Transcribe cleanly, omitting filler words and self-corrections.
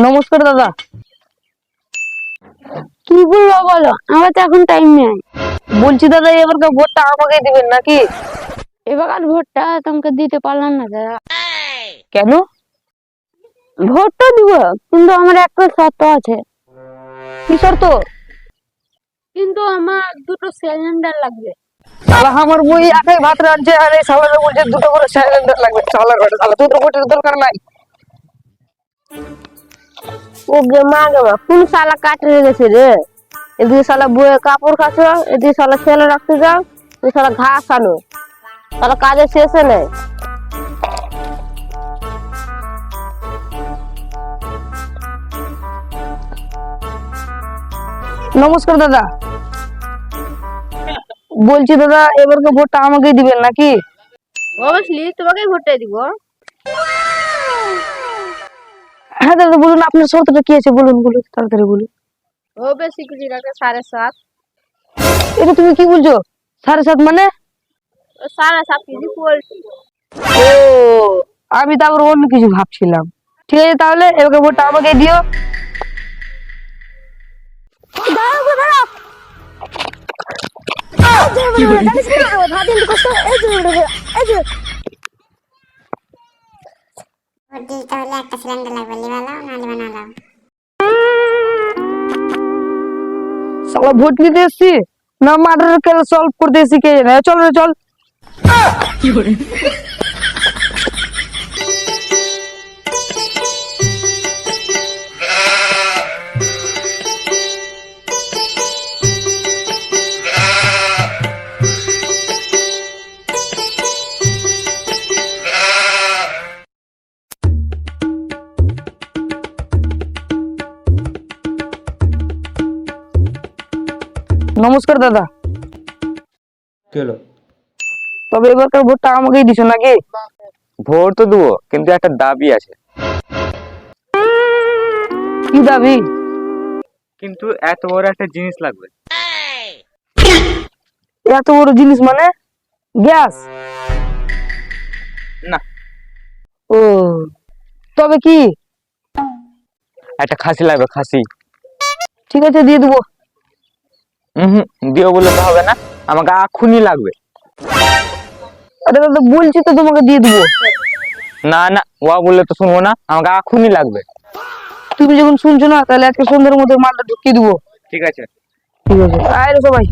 নমস্কার দাদা। কি বলবো বলো, আমার তো এখন টাইম নেই। বলছি দাদা এবারকার ভোটটা আমাকে দিবেন নাকি? এবার ভোটটা তোমাকে দিতে পারলাম না দাদা। কেন? ভোটটা দিব, কিন্তু আমার একটা শর্ত আছে। কি শর্ত? কিন্তু আমার দুটো সিলিন্ডার লাগবে। শালা আমার বই একাই ভাত রাঁধছে আর এই শালারা বলছে দুটো করে সিলিন্ডার লাগবে। শালা করে শালা তোদের ভোটের দরকার নাই। ও গে মা গে মা, কোন শালা কাটে গেছে রে? এদিকে শালা বইয়ে কাপড় কাচো, এদিকে শালা ছেলে রাখতে যাও, এদিকে শালা ঘাস আনো, শালা কাজের শেষে নেই। নমস্কার দাদা। বলছি দাদা এবারকার ভোটটা আমাকেই দিবেন নাকি? অবশ্যই তোমাকেই ভোটটা দিব। হ্যাঁ দাদা বলুন আপনার শর্তটা কি আছে, বলুন বলুন তাড়াতাড়ি বলুন। ও বেশি কিছু রাখে 7.5। এটা তুমি কি বলছো? 7.5 মানে? 7.5 কেজি পোল্ট্রি। ও, আমি তো আবার অন্য কিছু ভাবছিলাম। ঠিক আছে তাহলে এবারকার ভোটটা আমাকেই দিও। তাহলে একটা সিলিন্ডার লাগবে, লিবালাও না লিবা না লাও। শালা ভোট নিতে এসছি না মার্ডার কেস সলভ করতে এসছি কে জানে। চল রে চল। নমস্কার দাদা। কি হলো? তবে এবারকার ভোটটা আমাকেই দিছো নাকি? ভোট তো দেবো, কিন্তু একটা দাবি আছে। কি দাবি? কিন্তু এত বড় একটা জিনিস লাগবে। এত বড় জিনিস মানে? গ্যাস? না, ও, তবে কি? একটা খাসি লাগবে, খাসি। ঠিক আছে দিয়ে দেবো। দিও বলে তো হবে না, আমাকে এখনই লাগবে। আরে দাদা বলছি তো তোমাকে দিয়ে দেবো। না না, ওয়া বললে তো শুনবো না, আমাকে এখনই লাগবে। তুমি যখন শুনছো না তাহলে আজকে সন্ধ্যার মধ্যে মালটা ঢুকিয়ে দেবো। ঠিক আছে। ঠিক আছে আয় রে সবাই।